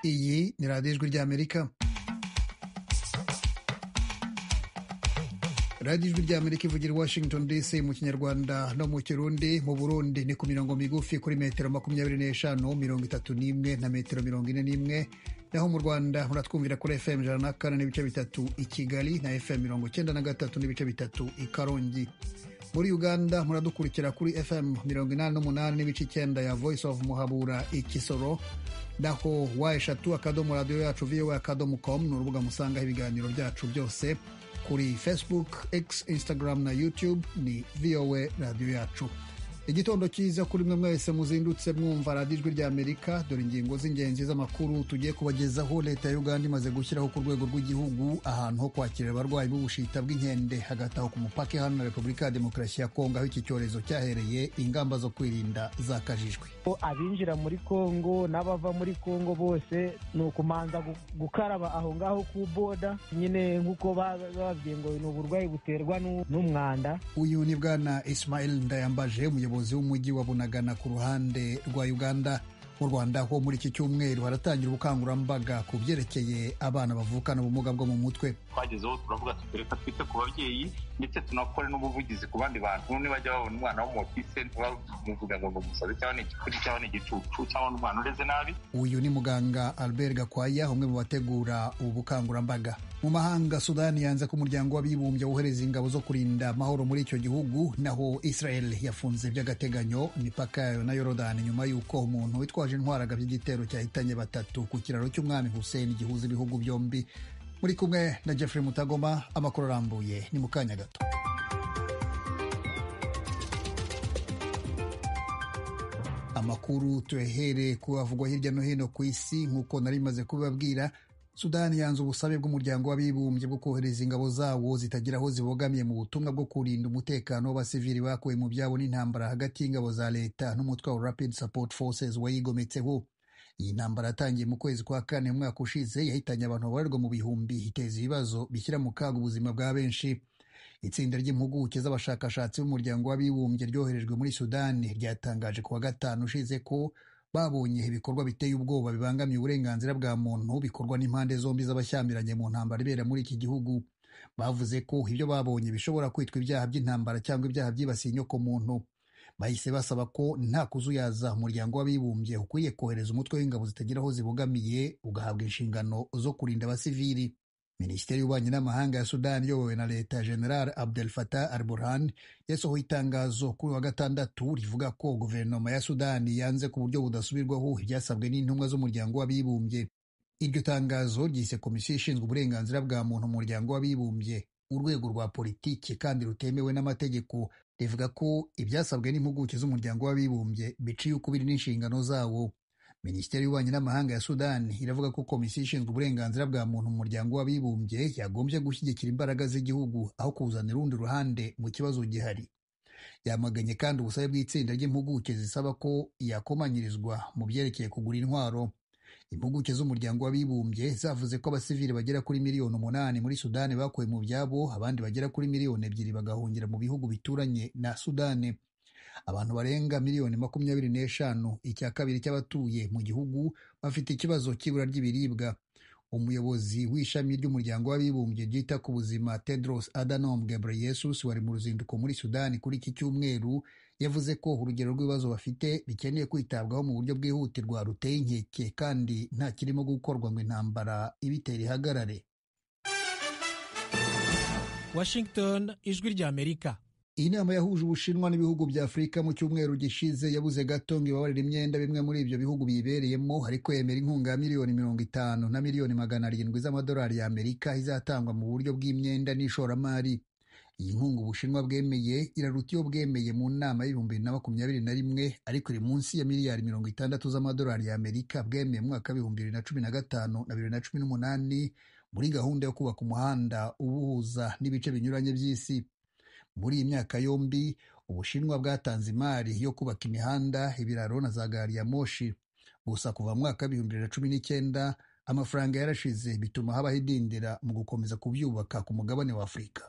Iyi ni radiyo ijwi ry'Amerika. radiyo ijwi ry'Amerika ivugira i Washington DC mu Kinyarwanda no mu Kirundi. Mu Burundi ni ku mirongo migufi kuri metero 25, 31 na metero 41. Naho mu Rwanda muratwumvira kuri FM 104 n'ibice bitatu i Kigali na FM 93 n'ibice bitatu i Karongi. Muri Uganda muradukurikira kuri FM 88 n'ibice 9 ya Voice of Muhabura i Kisoro. Naho @radio-yacu voa.com ni urubuga musangaho ibiganiro byacu byose. Kuri Facebook, X, Instagram na YouTube ni VOA Radio Yacu. Igitondo cyiza kuri mwe mwese muzindutse mwumva radiyo ijwi ry'Amerika. Dore ingingo z'ingenzi z'amakuru tugiye kubagezaho. Leta ya Uganda imaze gushyiraho ku rwego rw'igihugu ahantu ho kwakirira abarwayi b'ubushita bw'inkende hagati aho ku mupaka hano na Repubulika ya Demokarasi ya Kongo, aho iki cyorezo cyahereye. Ingamba zo kwirinda zakajijwe. Abinjira muri Kongo n'abava muri Kongo bose ni ukumanza gukaraba aho ngaho ku boda, nyine nk'uko bababwiye ngo ni uburwayi buterwa n'umwanda. Uyu ni Bwana Ismail Ndayambaje, umuyobozi w'umujyi wa Bunagana ku ruhande rwa Uganda. Mu Rwanda ho muri iki cyumweru haratangira ubukangurambaga ku byerekeye abana bavukana ubumuga bwo mu mutwe. Twagezeho turavuga tutereka twite ku babyeyi ndetse tunakore n'ubuvugizi ku bandi bantu nibajya babona umwana wo mu office ntibamuvuga ngo umusazi cyangwa n'igikuri cyangwa n'igicucu cyangwa n'umwana ureze nabi. Uyu ni muganga Albert Gakwaya, umwe mu bategura ubu bukangurambaga. Mu mahanga, Sudani yanze ko umuryango w'abibumbye wohereza ingabo zo kurinda amahoro muri icyo gihugu. Naho Israel yafunze by'agateganyo imipaka yayo na Yorodani nyuma y'uko umuntu witwaje intwaro agabye igitero cyahitanye batatu ku kiraro cy'Umwami Hussein gihuza ibihugu byombi. Muri kumwe na Jeffrey Mutagoma. Amakuru arambuye ni mu kanya gato. Amakuru tuyahere kuhavugwa hirya no hino ku isi. Nk'uko nari maze kubibabwira, Sudani yanze ubusabe bw'umuryango w'abibumbye bwo kohereza ingabo zawo zitagira aho zibogamiye mu butumwa bwo kurinda umutekano w'abasivili bakuwe mu byabo n'intambara hagati y'ingabo za leta n'umutwe wa Rapid Support Forces wayigometseho. Iyi ntambara yatangiye mu kwezi kwa kane mu mwaka ushize, yahitanye abantu babarirwa mu bihumbi, iteza ibibazo bishyira mu kaga ubuzima bwa benshi. Itsinda ry'impuguke z'abashakashatsi b'umuryango w'abibumbye ryoherejwe muri Sudani ryatangaje ku wa gatanu ushize ko babonye ibikorwa biteye ubwoba bibangamiye uburenganzira bwa muntu bikorwa n'impande zombi z'abashyamiranye mu ntambara ibera muri iki gihugu. Bavuze ko ibyo babonye bishobora kwitwa ibyaha by'intambara cyangwa ibyaha byibasiye inyoko muntu. Bahise basaba ko nta kuzuyaza umuryango w'abibumbye ukwiye kohereza umutwe w'ingabo zitagira aho zibogamiye ugahabwa inshingano zo kurinda abasivili. Minisiteri y'Ububanyi n'Amahanga ya Sudani iyobowe na Leta General Abdel Fattah al-Burhan yasohoye itangazo kuri wa gatandatu rivuga ko guverinoma ya Sudani yanze ku buryo budasubirwaho ibyasabwe n'intumwa z'umuryango w'abibumbye. Iryo tangazo ryise Komisiyo ishinzwe uburenganzira bwa muntu mu muryango w'abibumbye urwego rwa politiki kandi rutemewe n'amategeko. Rivuga ko ibyasabwe n'impuguke z'umuryango w'abibumbye biciye ukubiri n'inshingano zawo. Minisiteri y'Ububanyi n'Amahanga ya Sudani iravuga ko Komisiyo ishinzwe uburenganzira bwa muntu mu muryango w'abibumbye yagombye gushyigikira imbaraga z'igihugu aho kuzanira urundi ruhande mu kibazo gihari. Yamaganye kandi ubusabe bw'itsinda ry'impuguke zisaba ko yakomanyirizwa mu byerekeye kugura intwaro. Impuguke z'umuryango w'abibumbye zavuze ko abasivili bagera kuri 8 muri Sudani bakuwe mu byabo, abandi bagera kuri 2 bagahungira mu bihugu bituranye na Sudani. Abantu barenga 25 icya kabiri cy'abatuye mu gihugu bafite ikibazo cy'ibura ry'ibiribwa. Umuyobozi w'ishami ry'umuryango w'abibumbye ryita ku buzima Tedros Adhanom Ghebreyesus wari mu ruzinduko muri Sudani kuri iki cyumweru yavuze ko urugero rw'ibibazo bafite bikeneye kwitabwaho mu buryo bwihutirwa ruteye inkeke kandi nta kirimo gukorwa ngo intambara ibitera ihagarare. Washington, ijwi ry'Amerika. Iyi nama yahuje Ubushinwa n'ibihugu bya Afurika mu cyumweru gishize yabuze gato ngo ibabarire imyenda bimwe muri ibyo bihugu bibereyemo, ariko yemera inkunga ya miliyoni 50 na miliyoni 700 z'amadolari y'Amerika izatangwa mu buryo bw'imyenda n'ishoramari. Iyi nkunga Ubushinwa bwemeye iraruta iyo bwemeye mu nama y'ibihumbi 2021, ariko iri munsi ya miliyari 60 z'amadolari y'Amerika bwemeye mu mwaka w'ibihumbi 2015 na 2018 muri gahunda yo kubaka umuhanda ubuhuza n'ibice binyuranye by'isi. Muri iyi myaka yombi Ubushinwa bwatanze imari yo kubaka imihanda, ibiraro na za gari ya moshi. Gusa kuva mu mwaka w'ibihumbi 2019 amafaranga yarashize bituma habaho idindira mu gukomeza kubyubaka ku mugabane wa Afurika.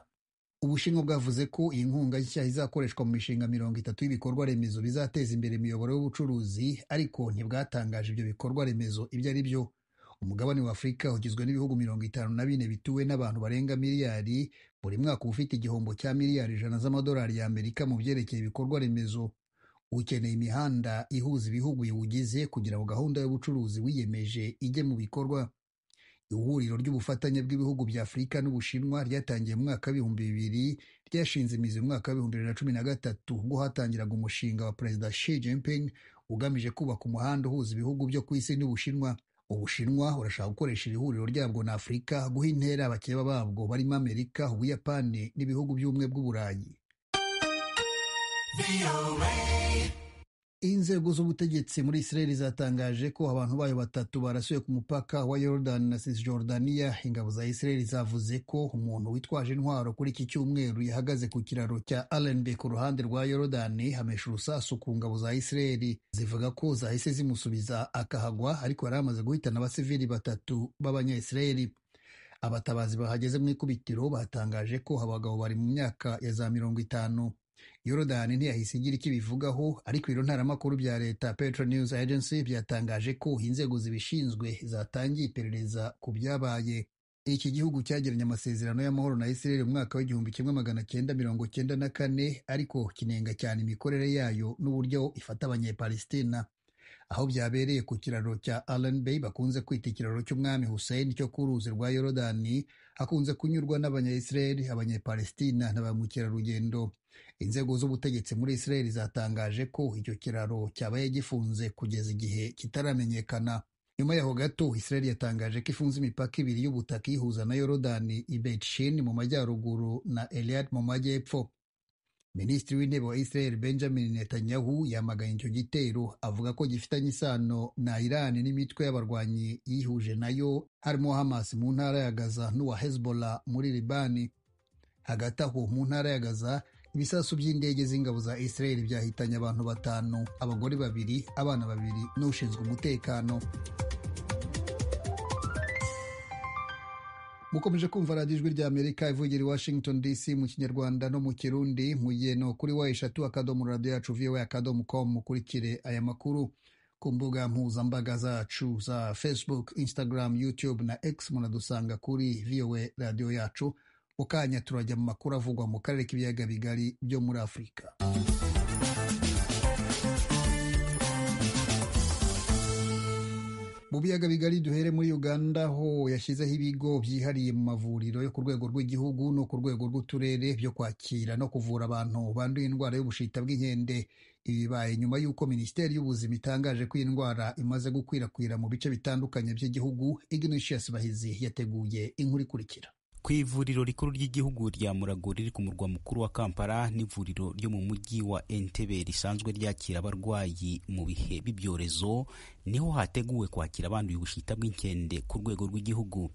Ubushinwa bwavuze ko iyi nkunga nshya izakoreshwa mu mishinga 30 y'ibikorwa remezo bizateza imbere imiyoboro y'ubucuruzi, ariko ntibwatangaje ibyo bikorwa remezo ibyo ari byo. umugabane wa Afurika ugizwe n'ibihugu 54 bituwe n'abantu barenga miliyari. Buri mwaka uba ufite igihombo cya miliyari 100 z'amadolari y'Amerika mu byerekeye ibikorwa remezo. Ukeneye imihanda ihuza ibihugu biwugize kugira ngo gahunda y'ubucuruzi wiyemeje ijye mu bikorwa. Ihuriro ry'ubufatanye bw'ibihugu bya Afurika n'Ubushinwa ryatangiye mu mwaka w'2000, ryashinze imizi mu mwaka w'2013 ubwo hatangiraga umushinga wa Perezida Xi Jinping ugamije kubaka umuhanda uhuza ibihugu byo ku isi n'Ubushinwa. Ubushinwa burashaka gukoresha iri huriro ryabwo na Afurika guha intera abakeba babwo barimo Amerika, Ubuyapani n'ibihugu by'ubumwe bw'Uburayi. Inzego z'ubutegetsi muri Israel zatangaje ko abantu bayo 3 barasuye ku mupaka wa Jordan na Cisjordania. Ingabo za Israel zavuze ko umuntu witwaje intwaro kuri iki cyumweru yahagaze ku kiraro cya Allenby ku ruhande rwa Jordan hamesha urusasu ku ngabo za Israel. Zivuga ko zahise zimusubiza akahagwa, ariko yari amaze guhitana abasivili 3 b'Abanya-Israel. Abatabazi bahageze mu ikubitiro batangaje ko abagabo bari mu myaka ya za 50. Yorodani ntiyahise igira icyo ibivugaho, ariko ibiro ntaramakuru bya leta Petro News Agency byatangaje ko inzego zibishinzwe zatangiye iperereza ku byabaye. Iki gihugu cyagiranye amasezerano y'amahoro na Israel mu mwaka w'1994, ariko kinenga cyane imikorere yayo n'uburyo ifata Abanyepalestina. Aho byabereye ku kiraro cya Allenby bakunze kwita ikiraro cy'umwami Hussein cyo ku ruzi rwa Yorodani, hakunze kunyurwa n'Abanya-Israel, Abanyepalestina na ba mukerarugendo. Inzego z'ubutegetsi muri Israel zatangaje ko icyo kiraro cyabaye gifunze kugeza igihe kitaramenyekana. Nyuma yaho gato Israel yatangaje ko ifunze imipaka 2 y'ubutaka ihuza na Yorodani, i Beit Shean mu majyaruguru na Eilat mu majyepfo. Minisitiri w'intebe wa Israel Benjamin Netanyahu yamaganye icyo gitero, avuga ko gifitanye isano na Iran n'imitwe y'abarwanyi yihuje nayo, harimo Hamas mu ntara ya Gaza n'uwa Hezbollah muri Libani. Hagati aho mu ntara ya Gaza, ibisasu by'indege z'ingabo za Israel byahitanye abantu 5, abagore 2, abana 2 n'ushinzwe umutekano. Mukomeje kumva radiyo ijwi rya Amerika ivugira i Washington DC mu Kinyarwanda no mu Kirundi. Mugeno kuri wa3.radio.voa.com mukurikire aya makuru. Ku mbuga mpuzambaga zacu za Facebook, Instagram, YouTube na X munadusanga kuri VOA Radio Yacu. Ukanya turajya mu makuru avugwa mu karere k'ibiyaga bigari byo muri Afurika. Mu biyaga bigari duhere muri Uganda, ho yashyizeho ibigo byihariye mu mavuriro yo ku rwego rw'igihugu no ku rwego rw'uturere byo kwakira no kuvura abantu banduye indwara y'ubushita bw'inkende. Ibi bibaye nyuma y'uko Minisiteri y'Ubuzima itangaje ko iyi ndwara imaze gukwirakwira mu bice bitandukanye by'igihugu. Ignatius Bahizi yateguye inkuru ikurikira. Ku ivuriro rikuru ry'igihugu rya Murago riri ku murwa mukuru wa Kampala n'ivuriro ryo mu mujyi wa Entebbe risanzwe ryakira abarwayi mu bihe b'ibyorezo, niho hateguwe kwakira abanduye ubushita bw'inkende ku rwego rw'igihugu.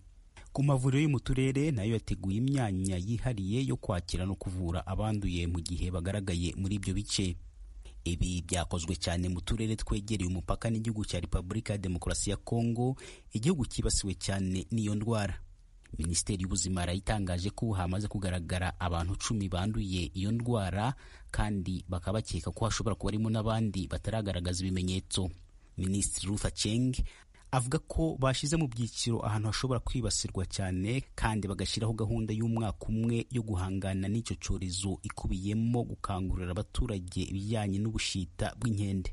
Ku mavuriro yo mu turere nayo yateguye imyanya yihariye yo kwakira no kuvura abanduye mu gihe bagaragaye muri ibyo bice. Ibi byakozwe cyane mu turere twegereye umupaka n'igihugu cya Repubulika ya Demokarasi ya Kongo, igihugu kibasiwe cyane n'iyo ndwara. Minisiteri y'Ubuzima yarayitangaje ko hamaze kugaragara abantu 10 banduye iyo ndwara, kandi bakaba bakeka ko hashobora kuba harimo n'abandi bataragaragaza ibimenyetso. Minisitiri Ruth Aceng avuga ko bashize mu byiciro ahantu hashobora kwibasirwa cyane, kandi bagashyiraho gahunda y'umwaka umwe yo guhangana n'icyo cyorezo ikubiyemo gukangurira abaturage ibijyanye n'ubushita bw'inkende.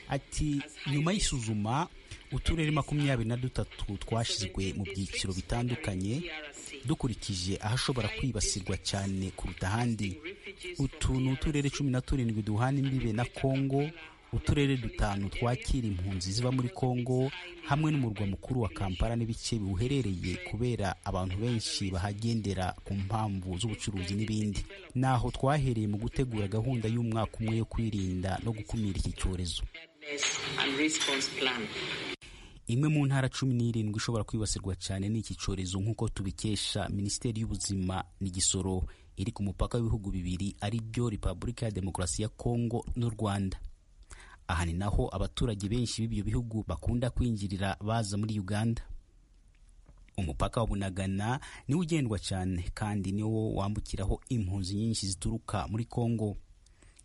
Ati nyuma y'isuzuma uturere 23 twashyizwe mu byiciro bitandukanye dukurikije ahashobora kwibasirwa cyane kuruta ahandi. Utu ni uturere 17 duhana imbibe na Kongo, uturere 5 twakira impunzi ziva muri Kongo, hamwe n'umurwa mukuru wa Kampala n'ibice biwuherereye kubera abantu benshi bahagendera ku mpamvu z'ubucuruzi n'ibindi. Naho twahereye mu gutegura gahunda y'umwaka umwe yo kwirinda no gukumira iki cyorezo. Imwe mu ntara 17 ishobora kwibasirwa cyane n'iki cyorezo nk'uko tubikesha Minisiteri y'Ubuzima ni Gisoro, iri ku mupaka w'ibihugu bibiri ari byo Repubulika ya Demokarasi ya Kongo n'u Rwanda. Aha ni naho abaturage benshi b'ibyo bihugu bakunda kwinjirira baza muri Uganda. Umupaka wa Bunagana ni ugendwa cyane kandi niwo wambukiraho impunzi nyinshi zituruka muri Kongo.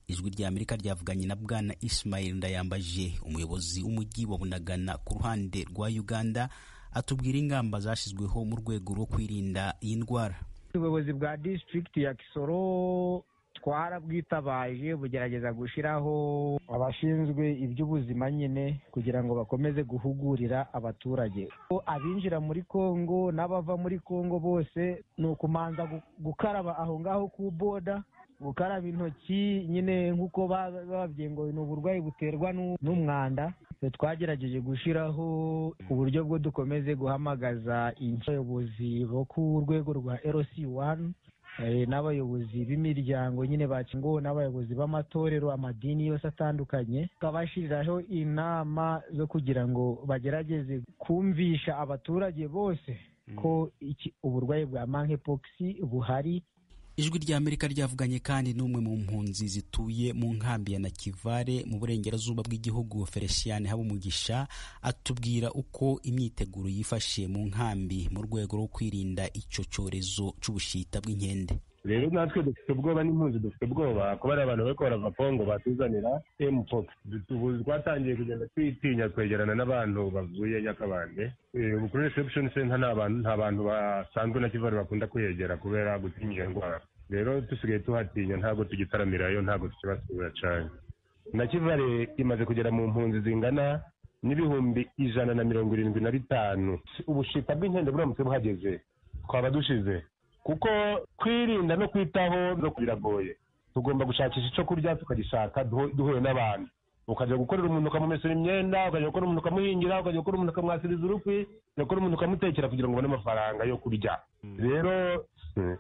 Ijwi rya Amerika ryavuganye na Bwana Ismail Ndayambaje, umuyobozi w'umujyi wa Bunagana ku ruhande rwa Uganda, atubwira ingamba zashyizweho mu rwego rwo kwirinda iyi ndwara. Ubuyobozi bwa district ya Kisoro twarabwitabaje bugerageza gushyiraho abashinzwe iby'ubuzima nyine kugira ngo bakomeze guhugurira abaturage. Abinjira muri Kongo n'abava muri Kongo bose ni ukumanza gukaraba aho ngaho ku boda, gukaraba intoki nyine nk'uko bababwiye ngo ni uburwayi buterwa n'umwanda. Twagerageje gushyiraho uburyo bwo dukomeze guhamagaza abayobozi bo ku rwego rwa LC1 n'abayobozi b'imiryango nyine bakingo n'abayobozi b'amatorero, amadini yose atandukanye, tukabashyiriraho inama zo kugira ngo bagerageze kumvisha abaturage bose ko uburwayi bwa monkeypox buhari. Ijwi rya Amerika ryavuganye kandi n'umwe mu mpunzi zituye mu nkambi ya Nakivale mu burengerazuba bw'igihugu, Felician Habumugisha, atubwira uko imyiteguro yifashe mu nkambi mu rwego rwo kwirinda icyo cyorezo cy'ubushita bw'inkende. Rero natwe dufite ubwoba n'impunzi dufite ubwoba kuba ari abantu bariko barava Kongo batuzanira mpox. Twatangiye kugenda twitinya kwegerana n'abantu bavuye Nyakabande. Ubu kuri reception center nta bantu basanzwe na Kivale bakunda kwegera kubera gutinya iyo ndwara. Rero dusigaye tuhatinya, ntabwo tugitaramirayo, ntabwo tukibasura cyane. Na Kivale imaze kugera mu mpunzi zingana n'ibihumbi 175. Ubushita bw'inkende buramutse buhageze twaba dushize, kuko kwirinda no kwitaho no biragoye. Tugomba gushakisha icyo kurya tukagishaka duhuye n'abantu, ukajya gukorera umuntu ukamumesera imyenda, ukajya gukora umuntu ukamuhingira, ukajya gukora umuntu ukamwasiriza urukwi, ukajya gukora umuntu ukamutekera kugira ngo ubone amafaranga yo kurya. Rero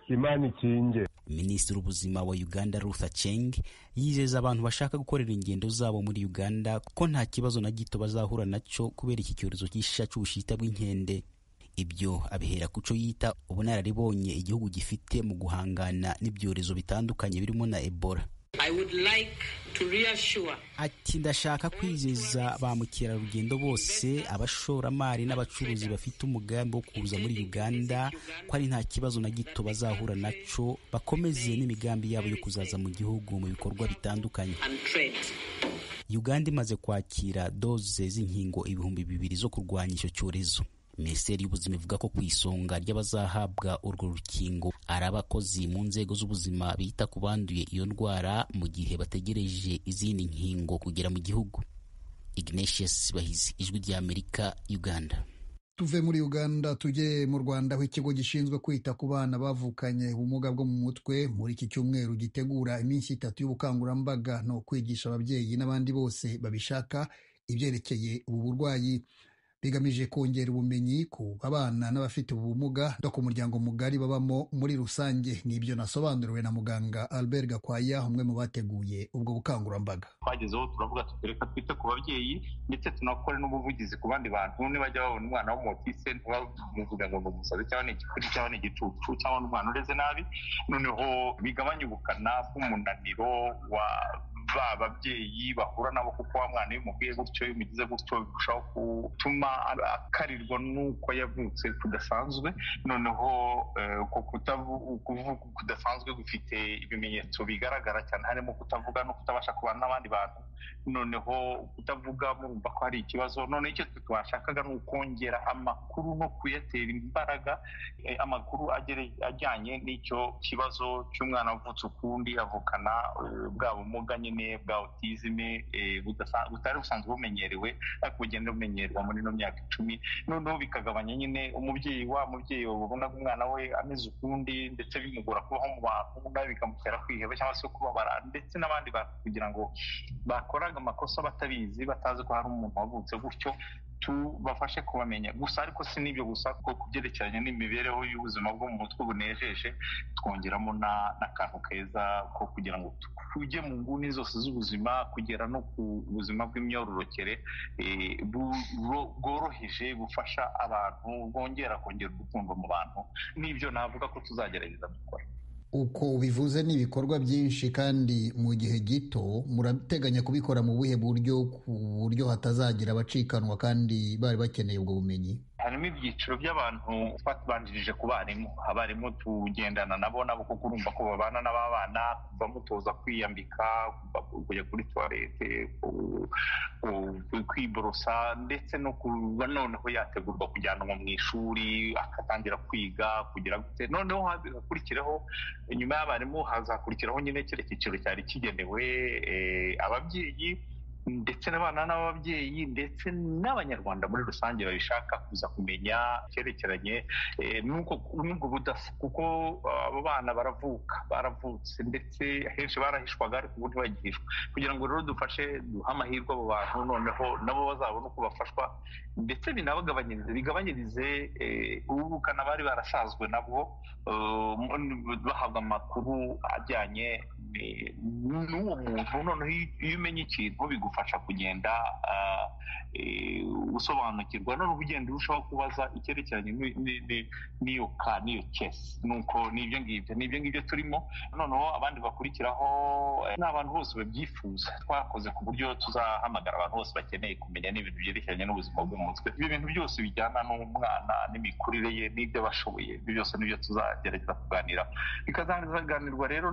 Imana ikinge. Minisitiri w'ubuzima wa Uganda Ruth Aceng yizeza abantu bashaka gukorera ingendo zabo muri Uganda ko nta kibazo na gito bazahura nacyo kubera iki cyorezo cy'ishisha cy'ubushita bw'inkende. Ibyo abihera kuco yita ubunararibonye igihugu gifite mu guhangana n'ibyorezo bitandukanye birimo na Ebola. I would like to reassure. Ati ndashaka kwizeza ba mukerarugendo bose, abashoramari n'abacuruzi bafite umugambi wo kuza muri Uganda ko ari nta kibazo na gito bazahura nacyo, bakomeze n'imigambi yabo yo kuzaza mu gihugu mu bikorwa bitandukanye. Uganda imaze kwakira doze z'inkingo 2,000 zo kurwanya icyo cyorezo. Minisiteri y'ubuzima ivuga ko ku isonga ry'abazahabwa urwo rukingo ari abakozi mu nzego z'ubuzima bita ku banduye iyo ndwara mu gihe bategereje izindi nkingo kugera mu gihugu. Ignatius Bahizi, Ijwi rya Amerika, Uganda. Tuve muri Uganda tujye mu Rwanda, aho ikigo gishinzwe kwita ku bana bavukanye ubumuga bwo mu mutwe muri iki cyumweru gitegura iminsi 3 y'ubukangurambaga no kwigisha ababyeyi n'abandi bose babishaka ibyerekeye ubu burwayi, bigamije kongera ubumenyi ku abana n'abafite ubumuga no ku muryango mugari babamo muri rusange. Nibyo nasobanuriwe na muganga Albert Gakwaya, umwe mu bateguye ubwo bukangurambaga. Twagezeho turavuga tutereka twite ku babyeyi ndetse tunakore n'ubuvugizi ku bandi bantu nibajya babona umwana w'umutise ntibamuvuga ngo umusazi cyangwa ni igikuri cyangwa ni igicucu cyangwa n'umwana ureze nabi, noneho bigabanya ubukana bw'umunaniro wa babyeyi bahura nabo, kuko wa mwana iyo umubwiye gutyo, iyo umugize gutyo birushaho gutuma akarirwa n'uko yavutse kudasanzwe. Noneho kuvuga kudasanzwe gufite ibimenyetso bigaragara cyane, harimo kutavuga no kutabasha kubana n'abandi bantu. Noneho kutavuga murumva ko hari ikibazo. None icyo twashakaga ni ukongera amakuru no kuyatera imbaraga, amakuru ajyanye n'icyo kibazo cy'umwana wavutse ukundi avukana bwa bumuga nyine bwa autisme butari busanzwe bumenyerewe ariko bugenda bumenyerwa muri no myaka 10. Noneho bikagabanya nyine umubyeyi ubona umwana we ameze ukundi, ndetse bimugora kubaho mu bantu, nawe bikamutera kwiheba cyangwa se kubabara, ndetse n'abandi bantu kugira ngo bakoraga amakosa batabizi, batazi ko hari umuntu wavutse gutyo, tubafashe kubamenya. Gusa ariko si n'ibyo gusa, ko kubyerekeranye n'imibereho y'ubuzima bwo mu mutwe bunejeje, twongeramo n'akantu keza ko kugira ngo tujye mu nguni zose z'ubuzima, kugera no ku buzima bw'imyororokere bworoheje bufasha abantu, bongera kongera urukundo mu bantu. N'ibyo navuga ko tuzagerageza gukora. Uko ubivuze ni ibikorwa byinshi kandi mu gihe gito, murateganya kubikora mu buhe buryo ku buryo hatazagira abacikanwa kandi bari bakeneye ubwo bumenyi? harimo ibyiciro by'abantu twatubanjirije ku barimu. Abarimu tugendana nabo kuko urumva ko babana n'abana, kuva mutoza kwiyambika, kujya kuri toilette, kwiborosa, ndetse no kuba noneho yategurwa kujyanwa mu ishuri agatangira kwiga kugira gute. Noneho hakurikiraho nyuma y'abarimu hazakurikiraho nyine kire cyiciro cyari kigenewe ababyeyi ndetse n'abana n'ababyeyi ndetse n'abanyarwanda muri rusange babishaka kuza kumenya icyerekeranye n'ubwo budasa, kuko abo bana baravutse ndetse ahenshi barahishwaga ariko ubu ntibagihishwa. Kugira ngo rero dufashe duhe amahirwe abo bantu, noneho nabo bazabona uko bafashwa ndetse bigabanyirize ubukana bari barasazwe nabwo, bahabwa amakuru ajyanye n'uwo muntu. Noneho iyo umenya ikintu bigufasha kugenda usobanukirwa, noneho ugenda urushaho kubaza icyerekeranye n'iyo kesi. Nuko n'ibyo ngibyo turimo. Noneho abandi bakurikiraho ni abantu bose babyifuza. Twakoze ku buryo tuzahamagara abantu bose bakeneye kumenya n'ibintu byerekeranye n'ubuzima bwo mu mutwe. Ibyo bintu byose bijyana n'umwana n'imikurire ye n'ibyo bashoboye, ibyo byose nibyo tuzagerageza kuganira. Bikazaganirwa rero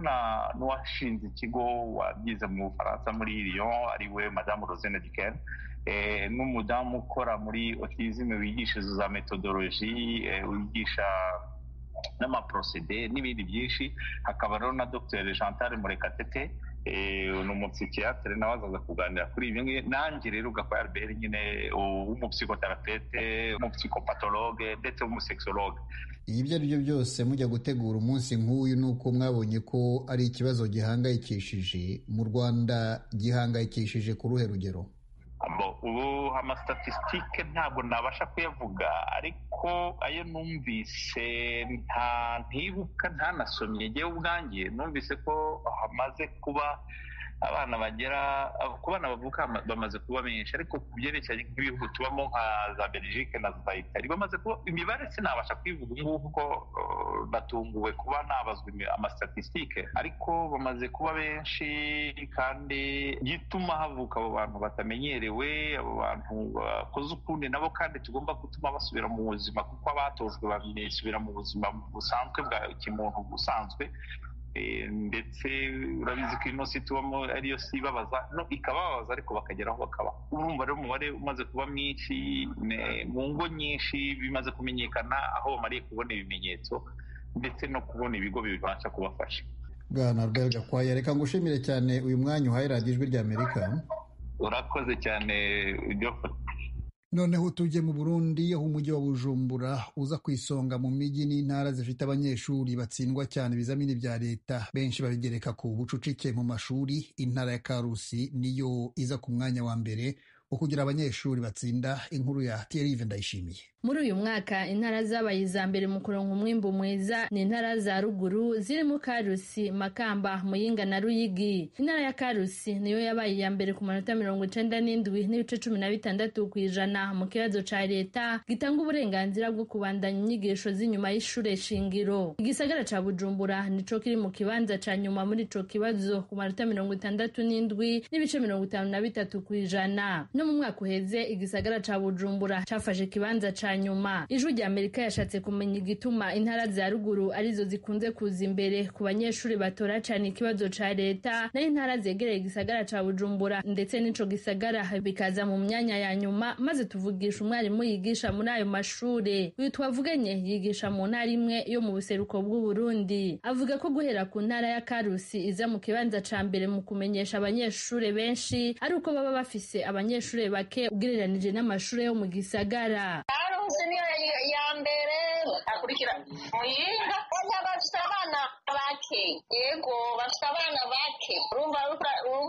n'uwashinze ikigo wabyize mu Bufaransa muri Lyon, ariwe Madame Rosine Duquesne, n'umudamu ukora muri autism wigisha za methodology, wigisha n'amaprocede n'ibindi byinshi. Hakaba rero na Dr Chantal Murekatete, ni umupsikiatre nawe azaza kuganira kuri ibyo. Nanjye rero Gakwaya Albert nyine w'umupsikoterapete, umupsikopatologe ndetse w'umusexologue. Ibyo ari byo byose mujya gutegura umunsi nk'uyu nuko mwabonye ko ari ikibazo gihangayikishije mu Rwanda. Gihangayikishije ku ruhe rugero? Ubu amastatistike ntabwo nabasha kuyavuga, ariko ayo numvise ntibuka ntanasomye njyewe ubwanjye, numvise ko hamaze kuba abana ku bana bavuka bamaze kuba benshi, ariko ku byerekeranye nk'ibihugu tubamo nka za Belgique na za Italy bamaze kuba, imibare sinabasha kwivuga ngubu kuko batunguwe kuba nabazwa amastatistike, ariko bamaze kuba benshi. Kandi gituma havuka abo bantu batamenyerewe, abo bantu bakoze ukundi nabo, kandi tugomba gutuma basubira mu buzima kuko abatojwe babisubira mu buzima busanzwe bwa kimuntu busanzwe. Ndetse urabizi ko ino si tubamo ariyo si ibabaza, ikababaza ariko bakageraho bakaba. Urumva rero umubare umaze kuba mwinshi mu ngo nyinshi, bimaze kumenyekana aho bamariye kubona ibimenyetso ndetse no kubona ibigo bibasha kubafasha. Bwana Albert Gakwaya, reka ngushimire cyane uyu mwanya uhaye radiyo Ijwi ry'Amerika. Urakoze cyane. Noneho tujye mu Burundi, aho umujyi wa Bujumbura uza ku isonga mu mijyi n'intara zifite abanyeshuri batsindwa cyane ibizamini bya leta. Benshi babigereka ku bucucike mu mashuri. Intara ya Karusi niyo iza ku mwanya wa mbere wo kugira abanyeshuri batsinda. Inkuru ya Thierry Ndayishimiye. Muri uyu mwaka intara zabaye iza mbere mu kuronka umwimbu mwiza ni intara za ruguru zirimo Karusi, Makamba, Muyinga na Ruyigi. Intara ya Karusi niyo yabaye iya mbere ku manota 97.16% mu kibazo ca leta gitanga uburenganzira bwo kubandanya inyigisho z'inyuma y'ishure shingiro. Igisagara ca Bujumbura nico kiri mu kibanza ca nyuma muri ico kibazo ku manota 67.53%. No mu mwaka uheze igisagara ca Bujumbura cafashe ikibanza ca nyuma. Ijwi ry'Amerika yashatse kumenya igituma intara za ruguru arizo zikunze kuza imbere ku banyeshuri batora cyane ikibazo ca leta, naho intara zegereye igisagara ca Bujumbura ndetse n'ico gisagara bikaza mu myanya ya nyuma. Maze tuvugisha umwarimu yigisha muri ayo mashure. Uyu twavuganye yigisha mu ntara imwe yo mu buseruko bw'u Burundi. Avuga ko guhera ku ntara ya Karusi iza mu kibanza ca mbere mu kumenyesha abanyeshure benshi ari uko baba bafise abanyeshure bake ugereranije n'amashure yo mu gisagara. Niyo ya mbere akurikira Muyinga, bafite abana bake. Yego bafite abana bake, urumva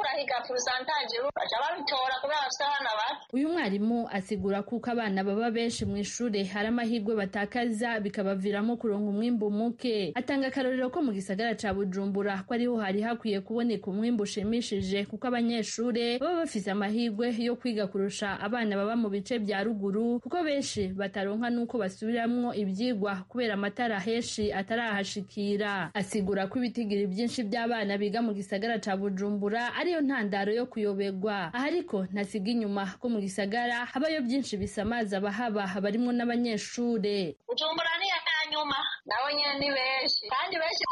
urahiga pourcentage baca babitora kubera bafite abana bake. Uyu mwarimu asigura kuko abana baba benshi mu ishure hari amahirwe batakaza bikabaviramo kuronka umwimbu muke. Atanga akarorero ko mu gisagara ca Bujumbura ko ariho hari hakwiye kuboneka umwimbu ushimishije kuko abanyeshure baba bafise amahirwe yo kwiga kurusha abana baba mu bice bya ruguru, kuko benshi bataronka nuko basubiramwo ivyigwa kubera amatara henshi atarahashikira. asigura ko ibitigiri byinshi by'abana biga mu gisagara ca Bujumbura ariyo ntandaro yo kuyoberwa. Aha ariko ntasiga inyuma ko mu gisagara habayo byinshi bisamaza abahaba barimwo n'abanyeshure. Bujumbura ni akanyuma nabo nyene ni benshi kandi benshi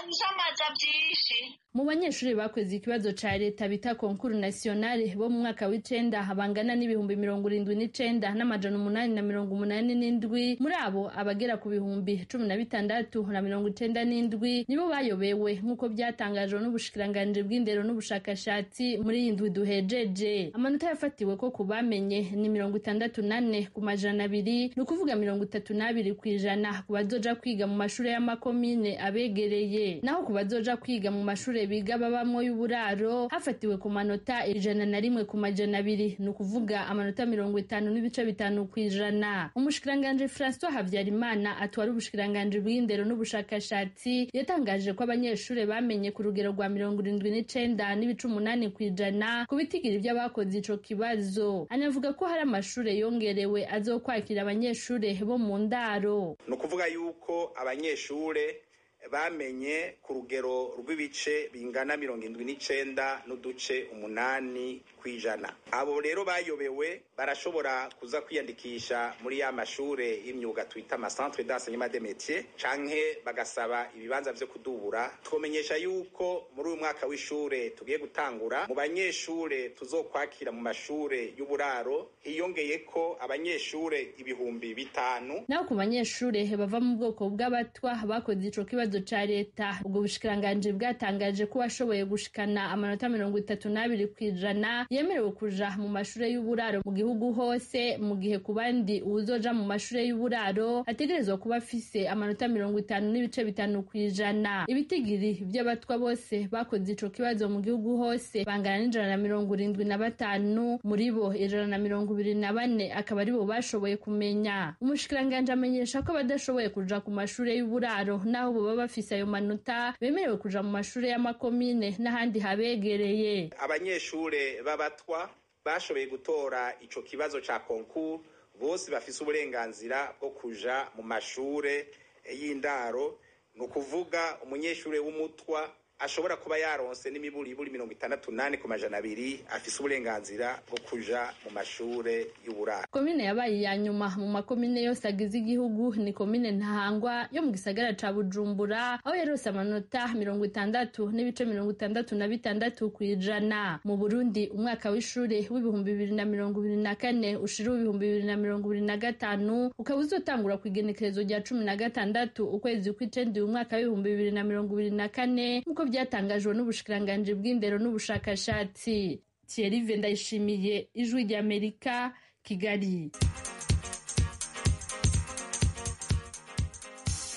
bisamaza byinshi. Mu banyeshuri bakoze ikibazo ca leta bita konkuru nationale bo mu mwaka w'icenda bangana n'ibihumbi 79,887 muri abo abagera ku bihumbi 16,97 nibo bayobewe nk'uko byatangajwe n'ubushikiranganji bw'indero n'ubushakashatsi muri iyi ndwi duhejeje. Amanota yafatiwe ko kubamenye ni 68 ku majana 2, ni ukuvuga 32% ku bazoja kwiga mu mashuri y'amakomine abegereye, naho ku bazoja kwiga mu mashuri biga babamwo y'uburaro hafatiwe ku manota 101 ku majana 2, ni ukuvuga amanota 50.5 kw'ijana. Umushikiranganji François Habyarimana atwara ubushikiranganji bw'indero n'ubushakashatsi yatangaje ko abanyeshure bamenye ku rugero rwa 79.8 kw'ijana ku bitigiri by'abakoze ico kibazo. Anavuga ko hari amashure yongerewe azokwakira abanyeshure bo mu ndaro. No kuvuga yuko abanyeshure bamenye ku rugero rw'ibice bingana 79.8 kw'ijana. Abo rero bayobewe barashobora kuza kwiyandikisha muri ya mashure y'imyuga twita ama centre d'enseignement des métiers canke bagasaba ibibanza vyo kudubura. Twomenyesha yuko muri uyu mwaka w'ishure tugiye gutangura mu banyeshure tuzokwakira mu mashure y'uburaro hiyongeye ko abanyeshure 5,000. Naho ku banyeshure bava mu bwoko bw'abatwa bakoze ico kibazo ca leta, ubwo bushikiranganji bwatangaje ko washoboye gushikana amanota 32 kw'ijana yemerewe kuja mu mashure y'uburaro mu gihugu hose, mu gihe ku bandi uzoja mu mashure y'uburaro ategerezwa kuba afise amanota 50.5 kw'ijana. Ibitigiri by'abatwa bose bakoze ico kibazo mu gihugu hose bangana n'175, muri bo 124 akaba aribo bashoboye kumenya. Umushikiranganji amenyesha ko badashoboye kuja ku mashure y'uburaro naho bo baba bafise ayo manota bemerewe kuja mu mashure y'amakomine n'ahandi habegereye. Abanyeshure b'abatwa bashoboye gutora ico kibazo ca konkuru bose bafise uburenganzira bwo kuja mu mashure y'indaro, no kuvuga umunyeshure w'umutwa ashobora kuba yaronse n'imiburiburi 68 ku majana 2 afise uburenganzira bwo kuja mu mashure y'uburaro. Komine yabaye ya nyuma mu makomine yose agize igihugu ni komine Ntahangwa yo mu gisagara ca Bujumbura, aho yarose amanota 60.66 kw'ijana. Mu Burundi umwaka w'ishure w'ibihumbi 2024 ushira w'ibihumbi 2025 ukaba uzotangura ku igenekerezo rya 16 ukwezi kw'icenda umwaka w'ibihumbi 2024 nk'uko byatangajwe n'ubushikiranganji bw'indero n'ubushakashatsi. Thierry Vendayishimiye, Ijwi ry'Amerika, Kigali.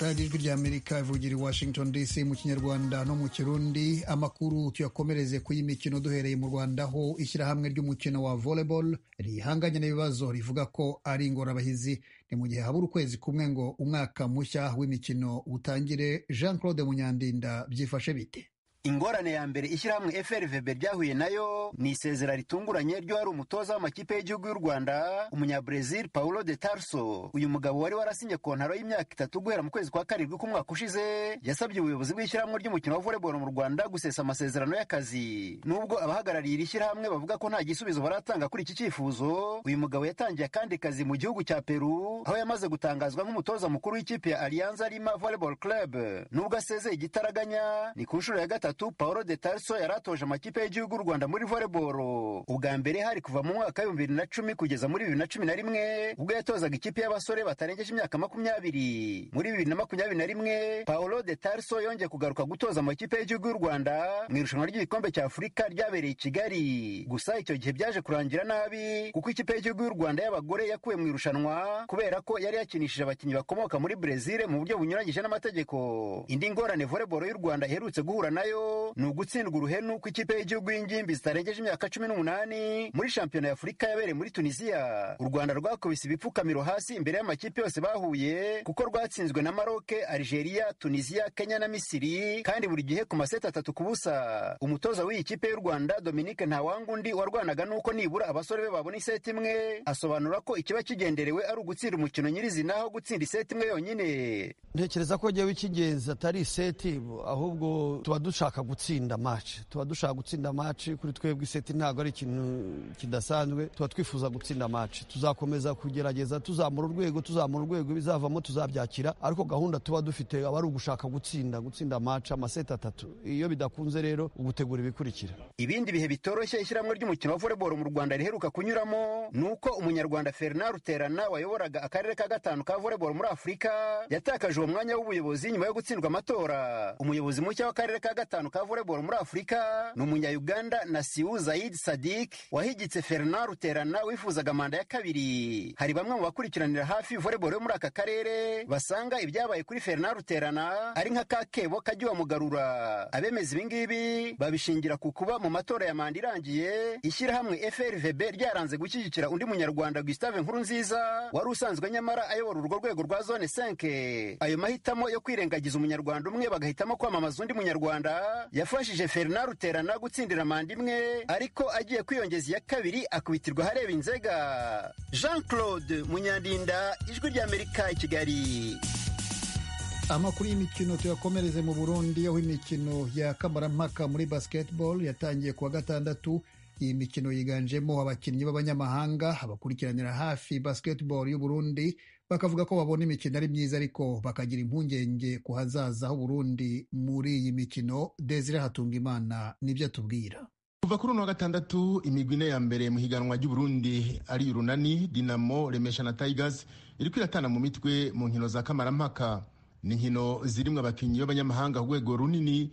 Radio Ijwi ry'Amerika ivugira i Washington DC mu Kinyarwanda no mu Kirundi. Amakuru tuyakomereze ku y'imikino duhereye mu Rwanda, aho ishyirahamwe ry'umukino wa volleyball rihanganye n'ibibazo rivuga ko ari ingorabahizi. Ni mu gihe habura ukwezi kumwe ngo umwaka mushya w'imikino utangire. Jean Claude Munyandinda, byifashe bite? Ingorane ya mbere ishyirahamwe FRVB ryahuye nayo ni isezera ritunguranye ryo hari umutoza w'amakipe y'igihugu y'u Rwanda, umunyabrazil Paulo de Tarso. Uyu mugabo wari warasinye kontaro y'imyaka 3 guhera mu kwezi kwa karindwi k'umwaka ushize, yasabye ubuyobozi bw'ishyirahamwe ry'umukino wa volleyball mu Rwanda gusesa amasezerano y'akazi. Nubwo abahagarariye iri shyirahamwe bavuga ko nta gisubizo baratanga kuri iki cyifuzo, uyu mugabo yatangiye akandi kazi mu gihugu cya Peru, aho yamaze gutangazwa nk'umutoza mukuru w'ikipe ya Alianza Lima Volleyball Club. Nubwo asezeye igitaraganya, ni ku nshuro ya gatatu Paulo de Tarso yaratoje amakipe y'igihugu y'u Rwanda muri volleyball. Ubwa mbere hari kuva mu mwaka wa 2010 kugeza muri 2011 ubwo yatozaga ikipe y'abasore batarengeje imyaka 20. Muri 2021 Paulo de Tarso yongeye kugaruka gutoza amakipe y'igihugu y'u Rwanda mu irushanwa ry'igikombe cya Afurika ryabereye i Kigali. Gusa icyo gihe byaje kurangira nabi kuko ikipe y'igihugu y'u Rwanda y'abagore yakuwe mu irushanwa kubera ko yari yakinishije abakinnyi bakomoka muri Brazil mu buryo bunyuranyije n'amategeko. Indi ngorane volleyball y'u Rwanda iherutse guhura nayo nayo ni ugutsindwa uruhenu ku ikipe y'igihugu y'ingimbi zitarengeje imyaka 18 muri shampiyona ya Afurika yabereye muri Tunisia. U Rwanda rwakubise ibipfukamiro hasi imbere y'amakipe yose bahuye kuko rwatsinzwe na Maroc, Algeria, Tunisia, Kenya na Misiri kandi buri gihe ku maseti 3-0. Umutoza w'iyi kipe y'u Rwanda Dominique Ntawangundi warwanaga nuko nibura abasore be babona iseti imwe asobanura ko ikiba kigenderewe ari ugutsinda umukino nyirizina aho gutsinda iseti imwe yonyine. Ntekereza ko jewe ikigenza atari iseti ahubwo tuba dushaka gutsinda match, kuri twebwe iseti ntabwo ari ikintu kidasanzwe, tuba twifuza gutsinda match. Tuzakomeza kugerageza tuzamura urwego bizavamo tuzabyakira, ariko gahunda tuba dufite aba ari ugushaka gutsinda match amaseti 3. Iyo bidakunze rero ugutegura ibikurikira. Ibindi bihe bitoroshye ishyirahamwe ry'umukino wa volleyball mu Rwanda riheruka kunyuramo nuko umunyarwanda Fernand Ruterana wayoboraga akarere ka 5 ka volleyball muri Afurika yatakaje uwo mwanya w'ubuyobozi nyuma yo gutsindwa amatora. Umuyobozi mushya w'akarere ka 5 ka volleyball muri Afurika ni umunya-Uganda Nasiu Zaid Sadik wahigitse Fernand Ruterana wifuzaga manda ya kabiri. Hari bamwe mu bakurikiranira hafi volleyball yo muri aka karere basanga ibyabaye kuri Fernand Ruterana ari nka kakebo kajya mugarura. Abemeza ibingibi babishingira ku kuba mu matora ya manda irangiye ishyirahamwe FRVB ryaranze gushyigikira undi munyarwanda Gustave Nkurunziza wari usanzwe nyamara ayobora urwo rwego rwa zone 5. Ayo mahitamo yo kwirengagiza umunyarwanda umwe bagahitamo kwamamaza undi munyarwanda yafashije Fernand Ruterana gutsindira manda imwe, ariko agiye kwiyongeza iya kabiri akubitirwa hareba inzega. Jean-Claude Munyandinda, Ijwi ry'Amerika i Kigali. Amakuru y'imikino tuyakomereze mu Burundi aho imikino ya kamarampaka muri basketball yatangiye kuwa gatandatu. Iyi mikino yiganjemo abakinnyi b'abanyamahanga. Abakurikiranira hafi basketball y'u Burundi bakavuga ko babona imikino ari myiza, ariko bakagira impungenge ku hazaza h'u Burundi muri iyi mikino. Desire Hatungimana nibyo atubwira. Kuva kuri wa gatandatu imigwi ine ya mbere mu higanwa ry'u Burundi ari Urunani, Dinamo, Remesha na Tigers iriko iratana mu mitwe mu nkino za kamarampaka. Ni nkino zirimwe abakinnyi b'abanyamahanga ku rwego runini,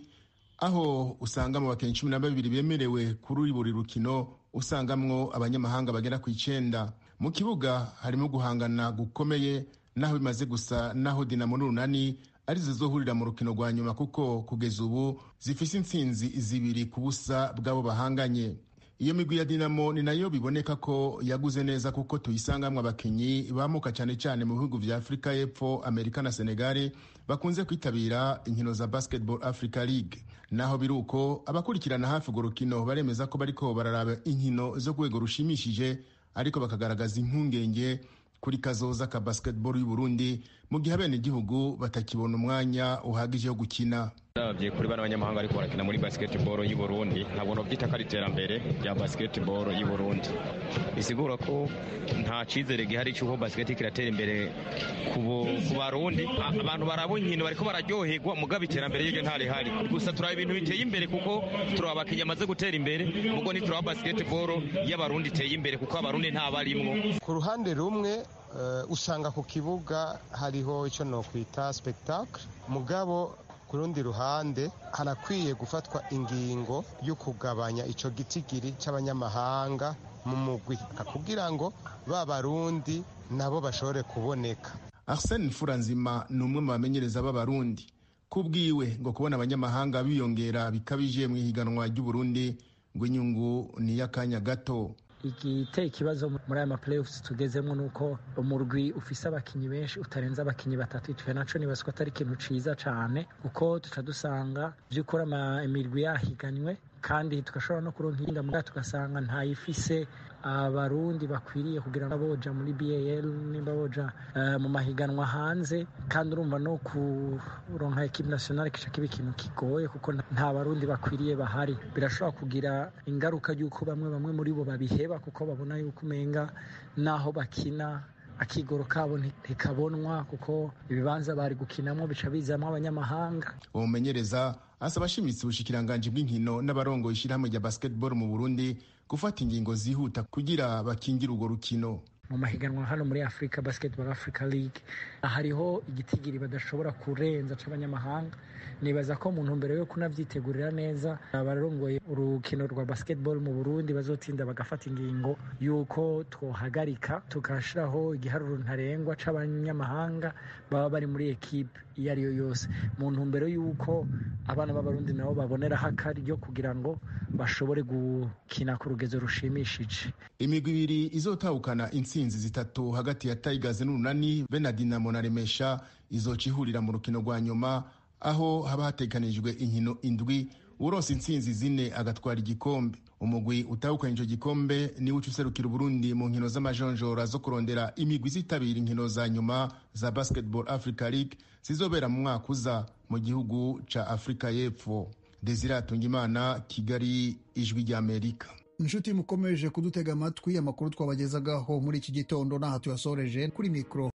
aho usanga mu bakinnyi 12 bemerewe kuri buri rukino usangamwo abanyamahanga bagera ku 9. Mu kibuga harimo guhangana gukomeye, naho bimaze gusa naho Dinamo n'Urunani arizo zohurira mu rukino rwa nyuma, kuko kugeza ubu zifise intsinzi 2-0 bwabo bahanganye. Iyo migwi ya Dinamo ni nayo biboneka ko yaguze neza, kuko tuyisangamwe abakinyi bamuka cyane cyane mu bihugu vya Afrika y'Epfo, Amerika na Senegal bakunze kwitabira inkino za Basketball Africa League. Naho biruko abakurikirana hafi urwo rukino baremeza ko bariko bararaba inkino zo rwego rushimishije, ariko bakagaragaza impungenge kuri kazoza ka basketball y'u Burundi mu gihe abene igihugu batakibona umwanya uhagije wo gukina. Nabye kuri bana abanyamahanga ariko barakina muri basketball y'u Burundi, ntabwo byita ko ari iterambere rya basketball y'u Burundi. Bisigura ko nta cizere gihari cy'uko basket kiratera imbere ku Barundi. Abantu barabo inkino bariko bararyoherwa, mugabo iterambere yige ntari hari. Gusa turaba ibintu biteye imbere kuko turaba abakinnyi amaze gutera imbere, mugo ni turaba basketball y'Abarundi iteye imbere kuko Abarundi nta barimwo. Ku ruhande rumwe usanga ku kibuga hariho icyo no kwita spectacle, mugabo ku rundi ruhande harakwiye gufatwa ingingo yo kugabanya ico gitigiri c'abanyamahanga mu mugwi kugira ngo b'Abarundi nabo bashobore kuboneka. Arsene Furanzima ni umwe mu bamenyereza b'Abarundi. Kubwiwe ngo kubona abanyamahanga biyongera bikabije mu higanwa ry'u Burundi ngo inyungu ni y'akanya gato. Igiteye ikibazo muri aya playoffs tugezemo nuko umurwi ufise abakinyi benshi utarenza abakinyi 3. Twe naco nibaswa atari ikintu ciza cane, kuko tuca dusanga by'ukuri imirwi yahiganywe kandi tugashobora no kuronka inda muga tugasanga ntayifise Abarundi bakwiriye kugira ngo boja muri BAL nimba boja mu mahiganwa hanze, kandi urumva no kuronka equipe nationale kica kiba ikintu kigoye kuko nta Barundi bakwiriye bahari. Birashobora kugira ingaruka y'uko bamwe muri bo babiheba kuko babona yuko umenga naho bakina akigoro kabo ntikabonwa kuko ibibanza bari gukinamo bica bizamwo abanyamahanga. Umumenyereza asaba ashimitse ubushikiranganje bw'inkino n'abarongoye ishyirahamwe rya basketball mu Burundi gufata ingingo zihuta kugira bakingira urwo rukino. mu mahiganwa hano muri Africa Basketball Africa League hariho igitigiri badashobora kurenza c'abanyamahanga. Nibaza ko mu ntumbero yo kunavyitegurira neza abarongoye urukino rwa basketball mu Burundi bazotsinda bagafata ingingo yuko twohagarika tukashiraho igiharuro ntarengwa c'abanyamahanga baba bari muri equipe iyo ari yo yose, mu ntumbero yuko abana b'abarundi nabo baboneraho akaryo kugira ngo bashobore gukina ku rugezo rushimishije. Imigwi ibiri izotahukana intsinzi zitatu hagati ya Tigers n'Urunani be na Dinamo na Remesha izoca ihurira mu rukino rwa nyuma, aho haba hatekanijwe inkino indwi, uronse intsinzi zine agatwara igikombe. Umugwi utahukanye ico gikombe ni uca userukira Burundi mu nkino z'amajonjora zo kurondera imigwi zitabira inkino za nyuma za Basketball Africa League zizobera mu mwaka uza mu gihugu ca Afrika y'Epfo. Desire Atungimana, Kigali, Ijwi ry'Amerika. Inshuti mukomeje kudutega amatwi, amakuru twabagezagaho muri iki gitondo n'aha tuyasoreje. Kuri mikro